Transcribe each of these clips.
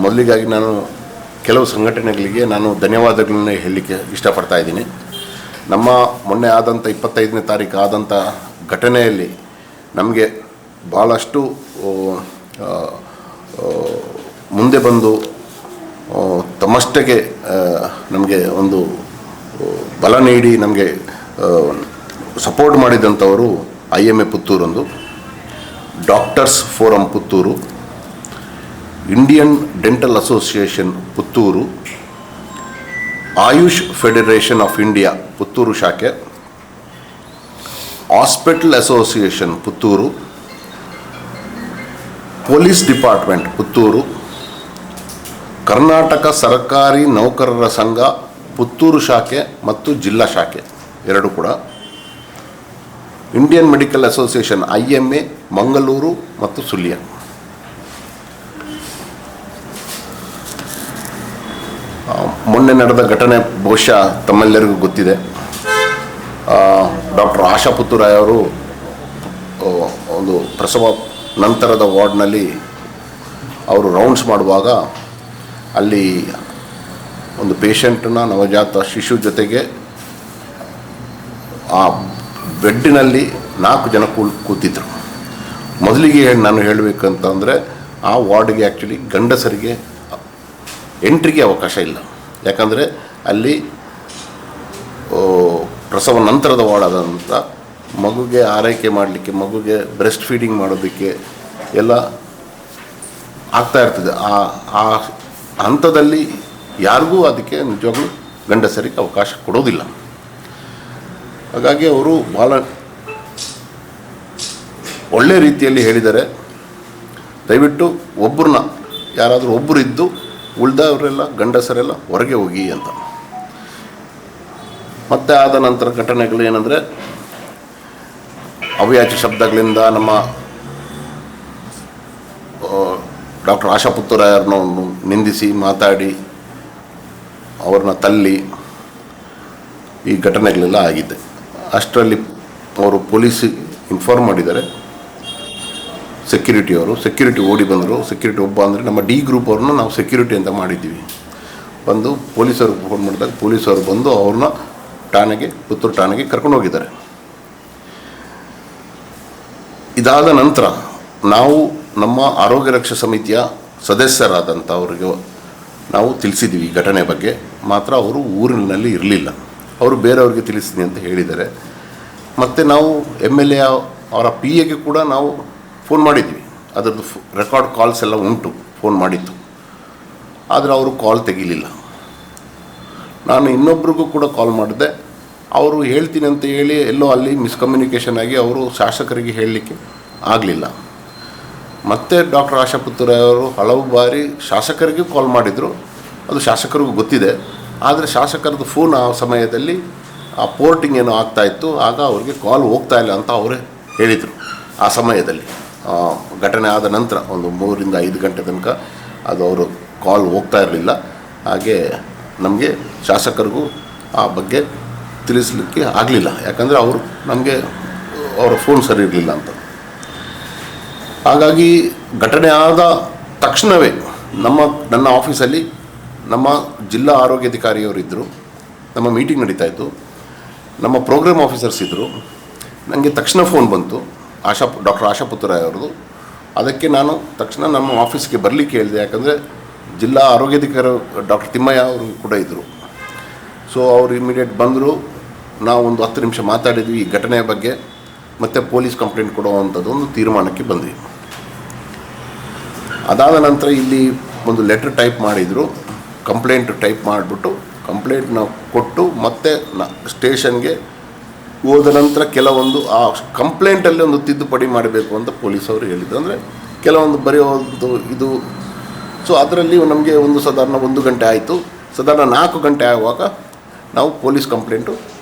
ಮೊದಲಿಗಾಗಿ ನಾನು ಕೆಲವು ಸಂಘಟನೆಗಳಿಗೆ ನಾನು ಧನ್ಯವಾದಗಳನ್ನ ಹೇಳಲಿಕ್ಕೆ ಇಷ್ಟಪಡ್ತಾ ಇದ್ದೀನಿ. ನಮ್ಮ ಮೊನ್ನೆ ಆದಂಥ 25ನೇ ತಾರೀಕು ಆದಂಥ ಘಟನೆಯಲ್ಲಿ ನಮಗೆ ಭಾಳಷ್ಟು ಮುಂದೆ ಬಂದು ತಮ್ಮಷ್ಟಕ್ಕೆ ನಮಗೆ ಒಂದು ಬಲ ನೀಡಿ ನಮಗೆ ಸಪೋರ್ಟ್ ಮಾಡಿದಂಥವರು IMA ಪುತ್ತೂರೊಂದು, doctors forum Puttur, Indian dental association Puttur, AYUSH federation of India Puttur ಶಾಖೆ, hospital association Puttur, police department Puttur, Karnataka ಸರ್ಕಾರಿ ನೌಕರರ ಸಂಘ ಪುತ್ತೂರು ಶಾಖೆ ಮತ್ತು ಜಿಲ್ಲಾ ಶಾಖೆ ಎರಡು ಕೂಡ, Indian medical association IMA Mangaluru ಮತ್ತು ಸುಳ್ಯ. ಮೊನ್ನೆ ನಡೆದ ಘಟನೆ ಬಹುಶಃ ತಮ್ಮೆಲ್ಲರಿಗೂ ಗೊತ್ತಿದೆ. ಡಾಕ್ಟರ್ ಆಶಾ ಪುತ್ತೂರಾಯ್ ಅವರು ಒಂದು ಪ್ರಸವ ನಂತರದ ವಾರ್ಡ್ನಲ್ಲಿ ಅವರು ರೌಂಡ್ಸ್ ಮಾಡುವಾಗ ಅಲ್ಲಿ ಒಂದು ಪೇಷಂಟ್ನ ನವಜಾತ ಶಿಶು ಜೊತೆಗೆ ಆ ಬೆಡ್ಡಿನಲ್ಲಿ 4 ಜನ ಕೂತಿದ್ರು. ಮೊದಲಿಗೆ ನಾನು ಹೇಳಬೇಕಂತಂದರೆ ಆ ವಾರ್ಡ್ಗೆ ಆ್ಯಕ್ಚುಲಿ ಗಂಡಸರಿಗೆ ಎಂಟ್ರಿಗೆ ಅವಕಾಶ ಇಲ್ಲ. ಯಾಕಂದರೆ ಅಲ್ಲಿ ಪ್ರಸವ ನಂತರದ ವಾರ್ಡ್ ಆದಂಥ ಮಗುಗೆ ಆರೈಕೆ ಮಾಡಲಿಕ್ಕೆ, ಮಗುಗೆ ಬ್ರೆಸ್ಟ್ ಫೀಡಿಂಗ್ ಮಾಡೋದಕ್ಕೆ ಎಲ್ಲ ಆಗ್ತಾ ಇರ್ತದೆ. ಆ ಹಂತದಲ್ಲಿ ಯಾರಿಗೂ ಅದಕ್ಕೆ ನಿಜವಾಗ್ಲೂ ಗಂಡಸರಿಗೆ ಅವಕಾಶ ಕೊಡೋದಿಲ್ಲ. ಹಾಗಾಗಿ ಅವರು ಭಾಳ ಒಳ್ಳೆಯ ರೀತಿಯಲ್ಲಿ ಹೇಳಿದ್ದಾರೆ, ದಯವಿಟ್ಟು ಒಬ್ಬರನ್ನ ಯಾರಾದರೂ ಒಬ್ಬರು ಇದ್ದು ಉಳಿದವರೆಲ್ಲ ಗಂಡಸರೆಲ್ಲ ಹೊರಗೆ ಹೋಗಿ ಅಂತ. ಮತ್ತೆ ಆದ ನಂತರ ಘಟನೆಗಳು ಏನಂದರೆ, ಅವ್ಯಾಚ ಶಬ್ದಗಳಿಂದ ನಮ್ಮ ಡಾಕ್ಟರ್ ಆಶಾ ಪುತ್ತೂರಾಯರನ್ನು ನಿಂದಿಸಿ ಮಾತಾಡಿ ಅವ್ರನ್ನ ತಲ್ಲಿ ಈ ಘಟನೆಗಳೆಲ್ಲ ಆಗಿದೆ. ಅಷ್ಟರಲ್ಲಿ ಅವರು ಪೊಲೀಸಿಗೆ ಇನ್ಫಾರ್ಮ್ ಮಾಡಿದ್ದಾರೆ. ಸೆಕ್ಯೂರಿಟಿ ಓಡಿ ಬಂದರು. ಸೆಕ್ಯೂರಿಟಿ ಒಬ್ಬ ಅಂದರೆ ನಮ್ಮ D ಗ್ರೂಪ್ ಅವ್ರನ್ನ ನಾವು ಸೆಕ್ಯೂರಿಟಿ ಅಂತ ಮಾಡಿದ್ದೀವಿ. ಬಂದು ಪೊಲೀಸವ್ರಿಗೆ ಫೋನ್ ಮಾಡಿದಾಗ ಪೊಲೀಸವರು ಬಂದು ಅವ್ರನ್ನ ಪುತ್ತೂರು ಠಾಣೆಗೆ ಕರ್ಕೊಂಡು ಹೋಗಿದ್ದಾರೆ. ಇದಾದ ನಂತರ ನಾವು ನಮ್ಮ ಆರೋಗ್ಯ ರಕ್ಷಾ ಸಮಿತಿಯ ಸದಸ್ಯರಾದಂಥವ್ರಿಗೆ ನಾವು ತಿಳಿಸಿದ್ದೀವಿ ಈ ಘಟನೆ ಬಗ್ಗೆ. ಮಾತ್ರ ಅವರು ಊರಿನಲ್ಲಿ ಇರಲಿಲ್ಲ, ಅವರು ಬೇರೆಯವ್ರಿಗೆ ತಿಳಿಸಿದ್ವಿ ಅಂತ ಹೇಳಿದ್ದಾರೆ. ಮತ್ತು ನಾವು MLA ಅವರ PAಗೆ ಕೂಡ ನಾವು ಫೋನ್ ಮಾಡಿದ್ವಿ. ಅದರದ್ದು ರೆಕಾರ್ಡ್ ಕಾಲ್ಸ್ ಎಲ್ಲ ಉಂಟು, ಫೋನ್ ಮಾಡಿತ್ತು. ಆದರೆ ಅವರು ಕಾಲ್ ತೆಗಿಲಿಲ್ಲ. ನಾನು ಇನ್ನೊಬ್ರಿಗೂ ಕೂಡ ಕಾಲ್ ಮಾಡಿದೆ. ಅವರು ಹೇಳ್ತೀನಿ ಅಂತ ಹೇಳಿ ಎಲ್ಲೋ ಅಲ್ಲಿ ಮಿಸ್ಕಮ್ಯುನಿಕೇಷನ್ ಆಗಿ ಅವರು ಶಾಸಕರಿಗೆ ಹೇಳಲಿಕ್ಕೆ ಆಗಲಿಲ್ಲ. ಮತ್ತು ಡಾಕ್ಟರ್ ಆಶಾ ಪುತ್ತೂರಾಯ್ ಅವರು ಹಲವು ಬಾರಿ ಶಾಸಕರಿಗೂ ಕಾಲ್ ಮಾಡಿದರು. ಅದು ಶಾಸಕರಿಗೂ ಗೊತ್ತಿದೆ. ಆದರೆ ಶಾಸಕರದ್ದು ಫೋನ್ ಆ ಸಮಯದಲ್ಲಿ ಆ ಪೋರ್ಟಿಂಗ್ ಏನೋ ಆಗ್ತಾಯಿತ್ತು, ಆಗ ಅವ್ರಿಗೆ ಕಾಲ್ ಹೋಗ್ತಾ ಇಲ್ಲ ಅಂತ ಅವರೇ ಹೇಳಿದರು. ಆ ಸಮಯದಲ್ಲಿ ಘಟನೆ ಆದ ನಂತರ ಒಂದು 3 ರಿಂದ 5 ಗಂಟೆ ತನಕ ಅದು ಅವರು ಕಾಲ್ ಹೋಗ್ತಾ ಇರಲಿಲ್ಲ. ಹಾಗೆ ನಮಗೆ ಶಾಸಕರಿಗೂ ಆ ಬಗ್ಗೆ ತಿಳಿಸಲಿಕ್ಕೆ ಆಗಲಿಲ್ಲ. ಯಾಕಂದರೆ ಅವರು ನಮಗೆ ಅವರ ಫೋನ್ ಸರಿ ಇರಲಿಲ್ಲ ಅಂತ. ಹಾಗಾಗಿ ಘಟನೆ ಆದ ತಕ್ಷಣವೇ ನನ್ನ ಆಫೀಸಲ್ಲಿ ನಮ್ಮ ಜಿಲ್ಲಾ ಆರೋಗ್ಯಾಧಿಕಾರಿಯವರಿದ್ದರು. ನಮ್ಮ ಮೀಟಿಂಗ್ ನಡೀತಾಯಿತ್ತು. ನಮ್ಮ ಪ್ರೋಗ್ರಾಮ್ ಆಫೀಸರ್ಸ್ ಇದ್ದರು. ನನಗೆ ತಕ್ಷಣ ಫೋನ್ ಬಂತು ಡಾಕ್ಟರ್ ಆಶಾ ಪುತ್ತೂರಾಯ್ ಅವ್ರದ್ದು. ಅದಕ್ಕೆ ನಾನು ತಕ್ಷಣ ನಮ್ಮ ಆಫೀಸ್ಗೆ ಬರಲಿಕ್ಕೆ ಹೇಳಿದೆ. ಯಾಕಂದರೆ ಜಿಲ್ಲಾ ಆರೋಗ್ಯಾಧಿಕಾರಿ ಡಾಕ್ಟರ್ ತಿಮ್ಮಯ್ಯ ಅವರು ಕೂಡ ಇದ್ದರು. ಸೊ ಅವರು ಇಮಿಡಿಯೇಟ್ ಬಂದರು. ನಾವು ಒಂದು 10 ನಿಮಿಷ ಮಾತಾಡಿದ್ವಿ ಈ ಘಟನೆಯ ಬಗ್ಗೆ. ಮತ್ತು ಪೊಲೀಸ್ ಕಂಪ್ಲೇಂಟ್ ಕೊಡುವಂಥದ್ದು ಒಂದು ತೀರ್ಮಾನಕ್ಕೆ ಬಂದ್ವಿ. ಅದಾದ ನಂತರ ಇಲ್ಲಿ ಒಂದು ಲೆಟ್ರ್ ಟೈಪ್ ಮಾಡಿದರು. ಕಂಪ್ಲೇಂಟ್ ಟೈಪ್ ಮಾಡಿಬಿಟ್ಟು ಕಂಪ್ಲೇಂಟ್ನ ಕೊಟ್ಟು ಮತ್ತೆ ಸ್ಟೇಷನ್ಗೆ ಹೋದ ನಂತರ ಕೆಲವೊಂದು ಆ ಕಂಪ್ಲೇಂಟಲ್ಲಿ ಒಂದು ತಿದ್ದುಪಡಿ ಮಾಡಬೇಕು ಅಂತ ಪೊಲೀಸವರು ಹೇಳಿದರು. ಅಂದರೆ ಕೆಲವೊಂದು ಬರೆಯೋದು ಇದು. ಸೊ ಅದರಲ್ಲಿ ನಮಗೆ ಸಾಧಾರಣ 1 ಗಂಟೆ ಆಯಿತು. ಸಾಧಾರಣ 4 ಗಂಟೆ ಆಗುವಾಗ ನಾವು ಪೊಲೀಸ್ ಕಂಪ್ಲೇಂಟು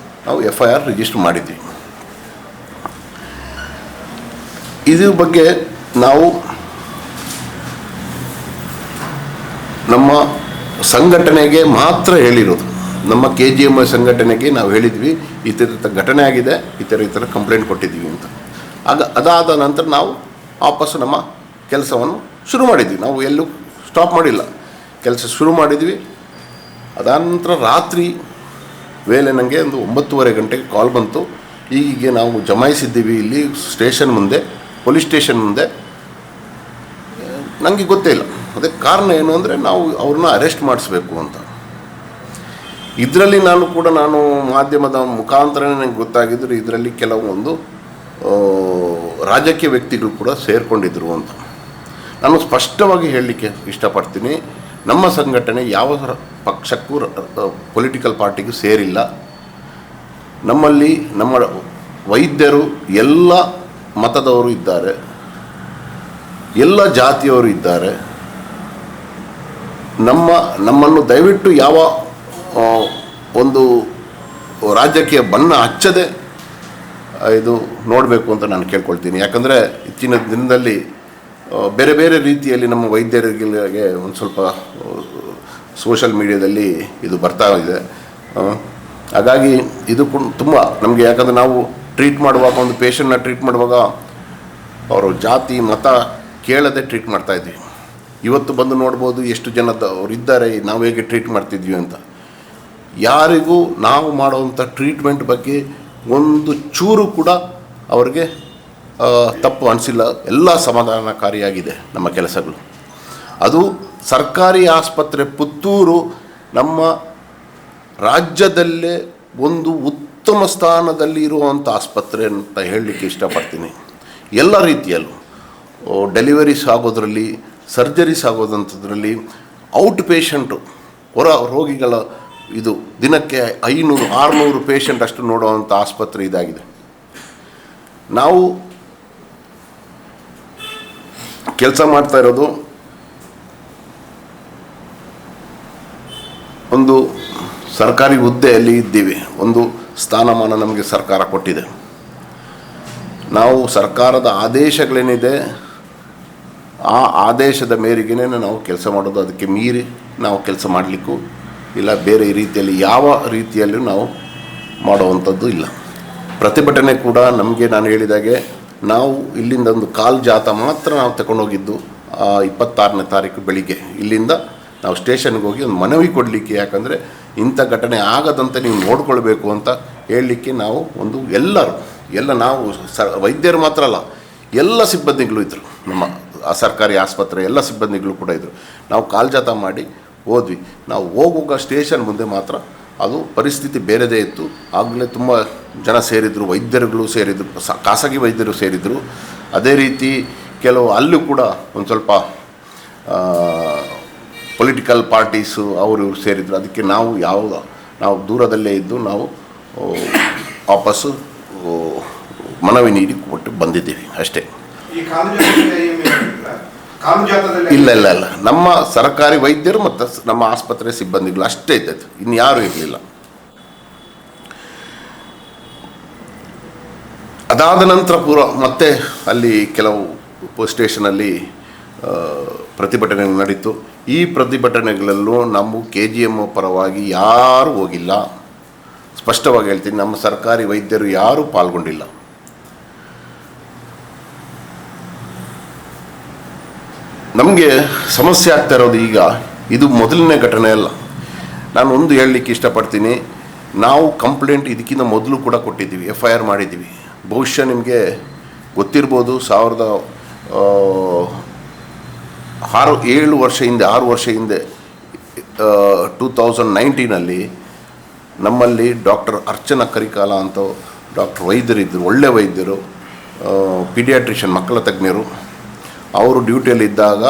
ನಾವು FIR ರಿಜಿಸ್ಟರ್ ಮಾಡಿದ್ವಿ. ಇದ್ರ ಬಗ್ಗೆ ನಾವು ನಮ್ಮ ಸಂಘಟನೆಗೆ ಮಾತ್ರ ಹೇಳಿರೋದು. ನಮ್ಮ KGMI ಸಂಘಟನೆಗೆ ನಾವು ಹೇಳಿದ್ವಿ ಈ ಥರ ಘಟನೆ ಆಗಿದೆ, ಈ ಥರ ಕಂಪ್ಲೇಂಟ್ ಕೊಟ್ಟಿದ್ದೀವಿ ಅಂತ. ಅದಾದ ನಂತರ ನಾವು ವಾಪಸ್ಸು ನಮ್ಮ ಕೆಲಸವನ್ನು ಶುರು ಮಾಡಿದ್ವಿ. ನಾವು ಎಲ್ಲೂ ಸ್ಟಾಪ್ ಮಾಡಿಲ್ಲ, ಕೆಲಸ ಶುರು ಮಾಡಿದ್ವಿ. ಅದಾದ ನಂತರ ರಾತ್ರಿ ವೇಳೆ ನನಗೆ ಒಂದು 9:30 ಗಂಟೆಗೆ ಕಾಲ್ ಬಂತು, ಹೀಗೆ ನಾವು ಜಮಾಯಿಸಿದ್ದೀವಿ ಇಲ್ಲಿ ಸ್ಟೇಷನ್ ಮುಂದೆ, ಪೊಲೀಸ್ ಸ್ಟೇಷನ್ ಮುಂದೆ. ನನಗೆ ಗೊತ್ತೇ ಇಲ್ಲ ಅದಕ್ಕೆ ಕಾರಣ ಏನು ಅಂದರೆ ನಾವು ಅವ್ರನ್ನ ಅರೆಸ್ಟ್ ಮಾಡಿಸ್ಬೇಕು ಅಂತ. ಇದರಲ್ಲಿ ನಾನು ಮಾಧ್ಯಮದ ಮುಖಾಂತರನೇ ನನಗೆ ಗೊತ್ತಾಗಿದ್ದರು, ಇದರಲ್ಲಿ ಕೆಲವೊಂದು ರಾಜಕೀಯ ವ್ಯಕ್ತಿಗಳು ಕೂಡ ಸೇರಿಕೊಂಡಿದ್ರು ಅಂತ. ನಾನು ಸ್ಪಷ್ಟವಾಗಿ ಹೇಳಲಿಕ್ಕೆ ಇಷ್ಟಪಡ್ತೀನಿ, ನಮ್ಮ ಸಂಘಟನೆ ಯಾವ ಪಕ್ಷಕ್ಕೂ ಪೊಲಿಟಿಕಲ್ ಪಾರ್ಟಿಗೂ ಸೇರಿಲ್ಲ. ನಮ್ಮಲ್ಲಿ ನಮ್ಮ ವೈದ್ಯರು ಎಲ್ಲ ಮತದವರು ಇದ್ದಾರೆ, ಎಲ್ಲ ಜಾತಿಯವರು ಇದ್ದಾರೆ. ನಮ್ಮನ್ನು ದಯವಿಟ್ಟು ಯಾವ ಒಂದು ರಾಜಕೀಯ ಬಣ್ಣ ಹಚ್ಚದೆ ಇದು ನೋಡಬೇಕು ಅಂತ ನಾನು ಕೇಳ್ಕೊಳ್ತೀನಿ. ಯಾಕಂದರೆ ಇತ್ತೀಚಿನ ದಿನದಲ್ಲಿ ಬೇರೆ ಬೇರೆ ರೀತಿಯಲ್ಲಿ ನಮ್ಮ ವೈದ್ಯರಿಗೆ ಒಂದು ಸ್ವಲ್ಪ ಸೋಷಲ್ ಮೀಡಿಯಾದಲ್ಲಿ ಇದು ಬರ್ತಾ ಇದೆ. ಹಾಗಾಗಿ ಇದು ತುಂಬ ನಮಗೆ, ಯಾಕಂದರೆ ನಾವು ಟ್ರೀಟ್ ಮಾಡುವಾಗ, ಒಂದು ಪೇಷಂಟ್ನ ಟ್ರೀಟ್ ಮಾಡುವಾಗ ಅವರು ಜಾತಿ ಮತ ಕೇಳದೆ ಟ್ರೀಟ್ ಮಾಡ್ತಾಯಿದ್ವಿ. ಇವತ್ತು ಬಂದು ನೋಡ್ಬೋದು ಎಷ್ಟು ಜನದವ್ರು ಇದ್ದಾರೆ, ನಾವು ಹೇಗೆ ಟ್ರೀಟ್ ಮಾಡ್ತಿದ್ವಿ ಅಂತ. ಯಾರಿಗೂ ನಾವು ಮಾಡುವಂಥ ಟ್ರೀಟ್ಮೆಂಟ್ ಬಗ್ಗೆ ಒಂದು ಚೂರು ಕೂಡ ಅವ್ರಿಗೆ ತಪ್ಪು ಅನಿಸಿಲ್ಲ. ಎಲ್ಲ ಸಮಾಧಾನಕಾರಿಯಾಗಿದೆ ನಮ್ಮ ಕೆಲಸಗಳು. ಅದು ಸರ್ಕಾರಿ ಆಸ್ಪತ್ರೆ ಪುತ್ತೂರು ನಮ್ಮ ರಾಜ್ಯದಲ್ಲೇ ಒಂದು ಉತ್ತಮ ಸ್ಥಾನದಲ್ಲಿ ಇರುವಂಥ ಆಸ್ಪತ್ರೆ ಅಂತ ಹೇಳಲಿಕ್ಕೆ ಇಷ್ಟಪಡ್ತೀನಿ. ಎಲ್ಲ ರೀತಿಯಲ್ಲೂ ಡೆಲಿವರೀಸ್ ಆಗೋದ್ರಲ್ಲಿ, ಸರ್ಜರೀಸ್ ಆಗೋದಂಥದ್ರಲ್ಲಿ, ಔಟ್ ಪೇಷಂಟು ಹೊರ ರೋಗಿಗಳ ಇದು ದಿನಕ್ಕೆ 500-600 ಪೇಷಂಟ್ ಅಷ್ಟು ನೋಡುವಂಥ ಆಸ್ಪತ್ರೆ ಇದಾಗಿದೆ. ನಾವು ಕೆಲಸ ಮಾಡ್ತಾ ಇರೋದು ಒಂದು ಸರ್ಕಾರಿ ಹುದ್ದೆಯಲ್ಲಿ ಇದ್ದೀವಿ. ಒಂದು ಸ್ಥಾನಮಾನ ನಮಗೆ ಸರ್ಕಾರ ಕೊಟ್ಟಿದೆ. ನಾವು ಸರ್ಕಾರದ ಆದೇಶಗಳೇನಿದೆ ಆ ಆದೇಶದ ಮೇರೆಗೇ ನಾವು ಕೆಲಸ ಮಾಡೋದು. ಅದಕ್ಕೆ ಮೀರಿ ನಾವು ಕೆಲಸ ಮಾಡಲಿಕ್ಕೂ ಇಲ್ಲ, ಬೇರೆ ರೀತಿಯಲ್ಲಿ ಯಾವ ರೀತಿಯಲ್ಲೂ ನಾವು ಮಾಡುವಂಥದ್ದು ಇಲ್ಲ. ಪ್ರತಿಭಟನೆ ಕೂಡ ನಮಗೆ, ನಾನು ಹೇಳಿದಾಗೆ, ನಾವು ಇಲ್ಲಿಂದ ಒಂದು ಕಾಲ್ ಜಾಥಾ ಮಾತ್ರ ನಾವು ತಗೊಂಡೋಗಿದ್ದು 26ನೇ ತಾರೀಕು ಬೆಳಿಗ್ಗೆ ಇಲ್ಲಿಂದ ನಾವು ಸ್ಟೇಷನ್ಗೆ ಹೋಗಿ ಒಂದು ಮನವಿ ಕೊಡಲಿಕ್ಕೆ. ಯಾಕಂದರೆ ಇಂಥ ಘಟನೆ ಆಗದಂತೆ ನೀವು ನೋಡ್ಕೊಳ್ಬೇಕು ಅಂತ ಹೇಳಲಿಕ್ಕೆ ನಾವು ಒಂದು ಎಲ್ಲ ನಾವು ವೈದ್ಯರು ಮಾತ್ರ ಅಲ್ಲ, ಎಲ್ಲ ಸಿಬ್ಬಂದಿಗಳು ಇದ್ದರು. ನಮ್ಮ ಸರ್ಕಾರಿ ಆಸ್ಪತ್ರೆ ಎಲ್ಲ ಸಿಬ್ಬಂದಿಗಳು ಕೂಡ ಇದ್ದರು. ನಾವು ಕಾಲ್ಜಾತ ಮಾಡಿ ಹೋದ್ವಿ. ನಾವು ಹೋಗುವಾಗ ಸ್ಟೇಷನ್ ಮುಂದೆ ಮಾತ್ರ ಅದು ಪರಿಸ್ಥಿತಿ ಬೇರೆದೇ ಇತ್ತು. ಆಗಲೇ ತುಂಬ ಜನ ಸೇರಿದರು, ವೈದ್ಯರುಗಳು ಸೇರಿದರು, ಖಾಸಗಿ ವೈದ್ಯರು ಸೇರಿದರು. ಅದೇ ರೀತಿ ಕೆಲವು ಅಲ್ಲೂ ಕೂಡ ಒಂದು ಸ್ವಲ್ಪ ಪೊಲಿಟಿಕಲ್ ಪಾರ್ಟೀಸು ಅವರು ಸೇರಿದರು. ಅದಕ್ಕೆ ನಾವು ದೂರದಲ್ಲೇ ಇದ್ದು ನಾವು ವಾಪಸ್ಸು ಮನವಿ ನೀಡಿ ಕೊಟ್ಟು ಬಂದಿದ್ದೀವಿ ಅಷ್ಟೇ. ಇಲ್ಲ, ನಮ್ಮ ಸರ್ಕಾರಿ ವೈದ್ಯರು ಮತ್ತು ನಮ್ಮ ಆಸ್ಪತ್ರೆ ಸಿಬ್ಬಂದಿಗಳು ಅಷ್ಟೇ ಇದ್ದದ್ದು, ಇನ್ಯಾರೂ ಇರಲಿಲ್ಲ. ಅದಾದ ನಂತರ ಮತ್ತೆ ಅಲ್ಲಿ ಕೆಲವು ಸ್ಟೇಷನಲ್ಲಿ ಪ್ರತಿಭಟನೆ ನಡೀತು. ಈ ಪ್ರತಿಭಟನೆಗಳಲ್ಲೂ ನಮ್ಮ KGM ಪರವಾಗಿ ಯಾರೂ ಹೋಗಿಲ್ಲ. ಸ್ಪಷ್ಟವಾಗಿ ಹೇಳ್ತೀನಿ, ನಮ್ಮ ಸರ್ಕಾರಿ ವೈದ್ಯರು ಯಾರೂ ಪಾಲ್ಗೊಂಡಿಲ್ಲ. ನಮಗೆ ಸಮಸ್ಯೆ ಆಗ್ತಾ ಇರೋದು ಈಗ ಇದು ಮೊದಲನೇ ಘಟನೆ ಅಲ್ಲ. ನಾನು ಒಂದು ಹೇಳಲಿಕ್ಕೆ ಇಷ್ಟಪಡ್ತೀನಿ, ನಾವು ಕಂಪ್ಲೇಂಟ್ ಇದಕ್ಕಿಂತ ಮೊದಲು ಕೂಡ ಕೊಟ್ಟಿದ್ದೀವಿ, FIR ಮಾಡಿದ್ದೀವಿ. ಬಹುಶಃ ನಿಮಗೆ ಗೊತ್ತಿರ್ಬೋದು, 6 ವರ್ಷ ಹಿಂದೆ 2019 ನಮ್ಮಲ್ಲಿ ಡಾಕ್ಟರ್ ಅರ್ಚನಾ ಕರಿಕಾಲ ಅಂತ ಡಾಕ್ಟರ್ ವೈದ್ಯರಿದ್ದರು, ಒಳ್ಳೆ ವೈದ್ಯರು, ಪೀಡಿಯಾಟ್ರಿಷಿಯನ್, ಮಕ್ಕಳ ತಜ್ಞರು. ಅವರು ಡ್ಯೂಟಿಯಲ್ಲಿದ್ದಾಗ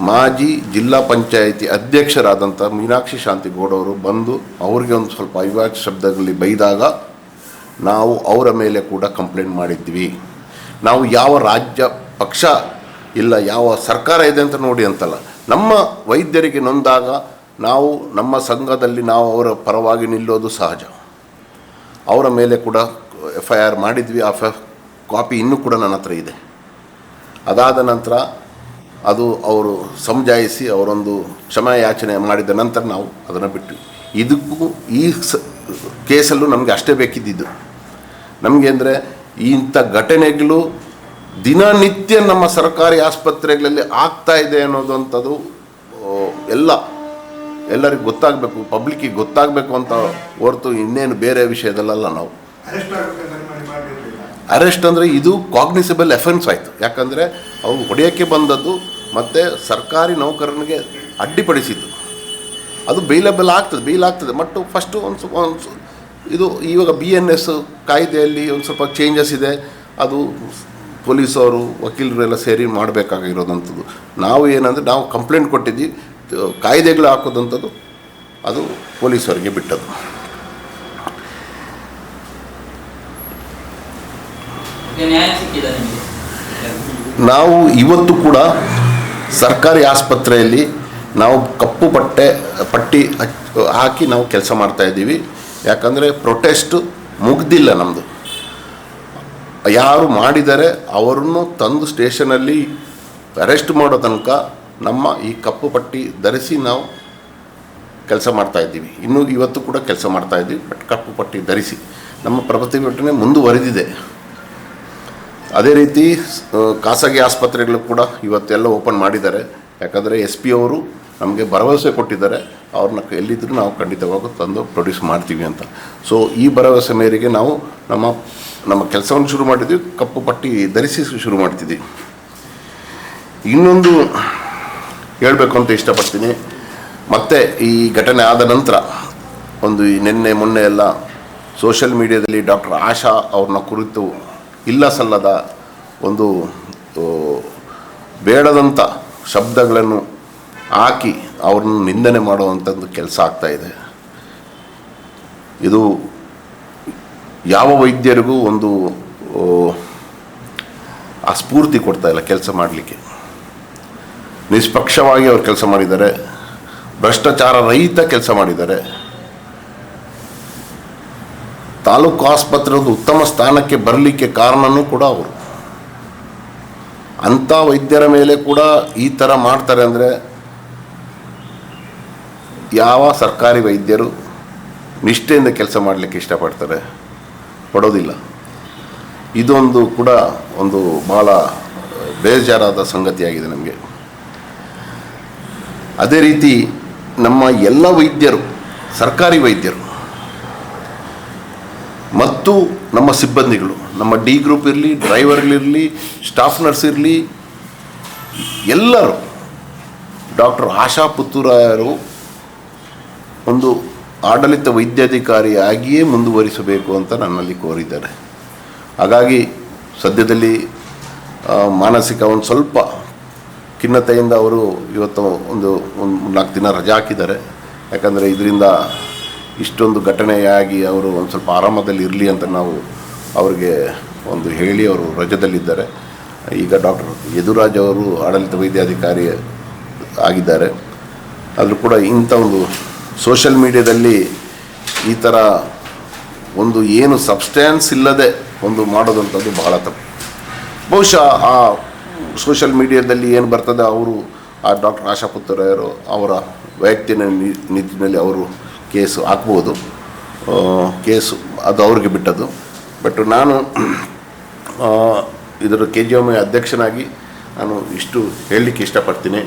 ಮಾಜಿ ಜಿಲ್ಲಾ ಪಂಚಾಯಿತಿ ಅಧ್ಯಕ್ಷರಾದಂಥ ಮೀನಾಕ್ಷಿ ಶಾಂತಿಗೌಡವರು ಬಂದು ಅವ್ರಿಗೆ ಒಂದು ಸ್ವಲ್ಪ ಅವಾಚ್ಯ ಶಬ್ದಗಳಲ್ಲಿ ಬೈದಾಗ ನಾವು ಅವರ ಮೇಲೆ ಕೂಡ ಕಂಪ್ಲೇಂಟ್ ಮಾಡಿದ್ವಿ. ನಾವು ಯಾವ ರಾಜ್ಯ ಪಕ್ಷ ಇಲ್ಲ, ಯಾವ ಸರ್ಕಾರ ಇದೆ ಅಂತ ನೋಡಿ ಅಂತಲ್ಲ, ನಮ್ಮ ವೈದ್ಯರಿಗೆ ನೊಂದಾಗ ನಾವು ನಮ್ಮ ಸಂಘದಲ್ಲಿ ನಾವು ಅವರ ಪರವಾಗಿ ನಿಲ್ಲೋದು ಸಹಜ. ಅವರ ಮೇಲೆ ಕೂಡ FIR ಮಾಡಿದ್ವಿ. ಆ ಕಾಪಿ ಇನ್ನೂ ಕೂಡ ನನ್ನ ಹತ್ರ ಇದೆ. ಅದಾದ ನಂತರ ಅದು ಅವರು ಸಮಜಾಯಿಸಿ ಅವರೊಂದು ಕ್ಷಮಾಯಾಚನೆ ಮಾಡಿದ ನಂತರ ನಾವು ಅದನ್ನು ಬಿಟ್ಟು, ಇದಕ್ಕೂ ಈ ಕೇಸಲ್ಲೂ ನಮಗೆ ಅಷ್ಟೇ ಬೇಕಿದ್ದಿದ್ದು. ನಮಗೆ ಅಂದರೆ ಇಂಥ ಘಟನೆಗಳು ದಿನನಿತ್ಯ ನಮ್ಮ ಸರ್ಕಾರಿ ಆಸ್ಪತ್ರೆಗಳಲ್ಲಿ ಆಗ್ತಾ ಇದೆ ಅನ್ನೋದಂಥದ್ದು ಎಲ್ಲರಿಗೂ ಗೊತ್ತಾಗಬೇಕು, ಪಬ್ಲಿಕ್ಕಿಗೆ ಗೊತ್ತಾಗಬೇಕು ಅಂತ ಹೊರತು ಇನ್ನೇನು ಬೇರೆ ವಿಷಯದಲ್ಲ. ನಾವು ಅರೆಸ್ಟ್ ಅಂದರೆ ಇದು ಕಾಗ್ನಿಸಿಬಲ್ ಅಫೆನ್ಸ್ ಆಯಿತು. ಯಾಕಂದರೆ ಅವರು ಹೊಡೆಯೋಕ್ಕೆ ಬಂದದ್ದು ಮತ್ತು ಸರ್ಕಾರಿ ನೌಕರನಿಗೆ ಅಡ್ಡಿಪಡಿಸಿದ್ದು. ಅದು ಬೇಲ್ ಆಗ್ತದೆ. ಮತ್ತು ಫಸ್ಟು ಒಂದು ಇದು ಇವಾಗ BNS ಕಾಯ್ದೆಯಲ್ಲಿ ಒಂದು ಸ್ವಲ್ಪ ಚೇಂಜಸ್ ಇದೆ. ಅದು ಪೊಲೀಸವರು ವಕೀಲರೆಲ್ಲ ಸೇರಿ ಮಾಡಬೇಕಾಗಿರೋದಂಥದ್ದು. ನಾವು ಕಂಪ್ಲೇಂಟ್ ಕೊಟ್ಟಿದ್ವಿ. ಕಾಯ್ದೆಗಳು ಹಾಕೋದಂಥದ್ದು ಅದು ಪೊಲೀಸರಿಗೆ ಬಿಟ್ಟದ್ದು. ನಾವು ಇವತ್ತು ಕೂಡ ಸರ್ಕಾರಿ ಆಸ್ಪತ್ರೆಯಲ್ಲಿ ನಾವು ಕಪ್ಪು ಪಟ್ಟಿ ಹಾಕಿ ನಾವು ಕೆಲಸ ಮಾಡ್ತಾಯಿದ್ದೀವಿ. ಯಾಕಂದರೆ ಪ್ರೊಟೆಸ್ಟ್ ಮುಗ್ದಿಲ್ಲ ನಮ್ಮದು. ಯಾರು ಮಾಡಿದರೆ ಅವರನ್ನು ತಂದು ಸ್ಟೇಷನಲ್ಲಿ ಅರೆಸ್ಟ್ ಮಾಡೋ ತನಕ ನಮ್ಮ ಈ ಕಪ್ಪು ಪಟ್ಟಿ ಧರಿಸಿ ನಾವು ಕೆಲಸ ಮಾಡ್ತಾಯಿದ್ದೀವಿ. ಇವತ್ತು ಕೂಡ ಕೆಲಸ ಮಾಡ್ತಾಯಿದ್ದೀವಿ. ಬಟ್ ಕಪ್ಪು ಪಟ್ಟಿ ಧರಿಸಿ ನಮ್ಮ ಪ್ರತಿಭಟನೆ ಮುಂದುವರೆದಿದೆ. ಅದೇ ರೀತಿ ಖಾಸಗಿ ಆಸ್ಪತ್ರೆಗಳು ಕೂಡ ಇವತ್ತೆಲ್ಲ ಓಪನ್ ಮಾಡಿದ್ದಾರೆ. ಯಾಕಂದರೆ SP ಅವರು ನಮಗೆ ಭರವಸೆ ಕೊಟ್ಟಿದ್ದಾರೆ, ಅವ್ರನ್ನ ಎಲ್ಲಿದ್ದರೂ ನಾವು ಖಂಡಿತವಾಗೂ ತಂದು ಪ್ರೊಡ್ಯೂಸ್ ಮಾಡ್ತೀವಿ ಅಂತ. ಸೊ ಈ ಭರವಸೆ ಮೇರೆಗೆ ನಾವು ನಮ್ಮ ಕೆಲಸವನ್ನು ಶುರು ಮಾಡಿದ್ವಿ. ಕಪ್ಪು ಪಟ್ಟಿ ಧರಿಸಿ ಶುರು ಮಾಡ್ತಿದ್ವಿ. ಇನ್ನೊಂದು ಹೇಳಬೇಕು ಅಂತ ಇಷ್ಟಪಡ್ತೀನಿ. ಮತ್ತು ಈ ಘಟನೆ ಆದ ನಂತರ ನಿನ್ನೆ ಮೊನ್ನೆ ಎಲ್ಲ ಸೋಷಿಯಲ್ ಮೀಡಿಯಾದಲ್ಲಿ ಡಾಕ್ಟರ್ ಆಶಾ ಅವ್ರನ್ನ ಕುರಿತು ಇಲ್ಲ ಸಲ್ಲದ ಒಂದು ಬೇಡದಂಥ ಶಬ್ದಗಳನ್ನು ಹಾಕಿ ಅವ್ರನ್ನ ನಿಂದನೆ ಮಾಡುವಂಥದ್ದು ಕೆಲಸ ಆಗ್ತಾಯಿದೆ. ಇದು ಯಾವ ವೈದ್ಯರಿಗೂ ಒಂದು ಆ ಸ್ಫೂರ್ತಿ ಕೊಡ್ತಾಯಿಲ್ಲ ಕೆಲಸ ಮಾಡಲಿಕ್ಕೆ. ನಿಷ್ಪಕ್ಷವಾಗಿ ಅವ್ರು ಕೆಲಸ ಮಾಡಿದ್ದಾರೆ, ಭ್ರಷ್ಟಾಚಾರ ರಹಿತ ಕೆಲಸ ಮಾಡಿದ್ದಾರೆ. ತಾಲೂಕು ಆಸ್ಪತ್ರೆ ಒಂದು ಉತ್ತಮ ಸ್ಥಾನಕ್ಕೆ ಬರಲಿಕ್ಕೆ ಕಾರಣನೂ ಕೂಡ ಅವರು. ಅಂಥ ವೈದ್ಯರ ಮೇಲೆ ಕೂಡ ಈ ಥರ ಮಾಡ್ತಾರೆ ಅಂದರೆ ಯಾವ ಸರ್ಕಾರಿ ವೈದ್ಯರು ನಿಷ್ಠೆಯಿಂದ ಕೆಲಸ ಮಾಡಲಿಕ್ಕೆ ಪಡೋದಿಲ್ಲ. ಇದೊಂದು ಕೂಡ ಒಂದು ಭಾಳ ಬೇಜಾರಾದ ಸಂಗತಿಯಾಗಿದೆ ನಮಗೆ. ಅದೇ ರೀತಿ ನಮ್ಮ ಎಲ್ಲ ವೈದ್ಯರು, ಸರ್ಕಾರಿ ವೈದ್ಯರು ಮತ್ತು ನಮ್ಮ ಸಿಬ್ಬಂದಿಗಳು, ನಮ್ಮ D ಗ್ರೂಪ್ ಇರಲಿ, ಡ್ರೈವರ್ಗಳಿರಲಿ, ಸ್ಟಾಫ್ ನರ್ಸ್ ಇರಲಿ, ಎಲ್ಲರೂ ಡಾಕ್ಟರ್ ಆಶಾ ಪುತ್ತೂರಾಯರು ಒಂದು ಆಡಳಿತ ವೈದ್ಯಾಧಿಕಾರಿಯಾಗಿಯೇ ಮುಂದುವರಿಸಬೇಕು ಅಂತ ನನ್ನಲ್ಲಿ ಕೋರಿದ್ದಾರೆ. ಹಾಗಾಗಿ ಸದ್ಯದಲ್ಲಿ ಮಾನಸಿಕ ಒಂದು ಸ್ವಲ್ಪ ಖಿನ್ನತೆಯಿಂದ ಅವರು ಇವತ್ತು ಒಂದು 4 ದಿನ ರಜೆ ಹಾಕಿದ್ದಾರೆ. ಯಾಕಂದರೆ ಇದರಿಂದ ಇಷ್ಟೊಂದು ಘಟನೆಯಾಗಿ ಅವರು ಒಂದು ಸ್ವಲ್ಪ ಆರಾಮದಲ್ಲಿ ಇರಲಿ ಅಂತ ನಾವು ಅವ್ರಿಗೆ ಹೇಳಿ ಅವರು ರಜದಲ್ಲಿದ್ದಾರೆ. ಈಗ ಡಾಕ್ಟರ್ ಯದುರಾಜ್ ಅವರು ಆಡಳಿತ ವೈದ್ಯಾಧಿಕಾರಿ ಆಗಿದ್ದಾರೆ. ಆದರೂ ಕೂಡ ಇಂಥ ಒಂದು ಸೋಷಿಯಲ್ ಮೀಡಿಯಾದಲ್ಲಿ ಈ ಥರ ಏನು ಸಬ್ಸ್ಟ್ಯಾನ್ಸ್ ಇಲ್ಲದೆ ಮಾಡೋದಂಥದ್ದು ಬಹಳ ತಪ್ಪು. ಬಹುಶಃ ಆ ಸೋಷಿಯಲ್ ಮೀಡಿಯಾದಲ್ಲಿ ಏನು ಬರ್ತದೆ ಅವರು ಆ ಡಾಕ್ಟರ್ ಆಶಾ ಪುತ್ತೂರಾಯರು ಅವರ ವೈಯಕ್ತಿಕ ನೀತಿನಲ್ಲಿ ಅವರು ಕೇಸು ಹಾಕ್ಬೋದು. ಕೇಸು ಅದು ಅವ್ರಿಗೆ ಬಿಟ್ಟದ್ದು. ಬಟ್ ನಾನು ಇದರ KGM ಅಧ್ಯಕ್ಷನಾಗಿ ನಾನು ಇಷ್ಟು ಹೇಳಲಿಕ್ಕೆ ಇಷ್ಟಪಡ್ತೀನಿ.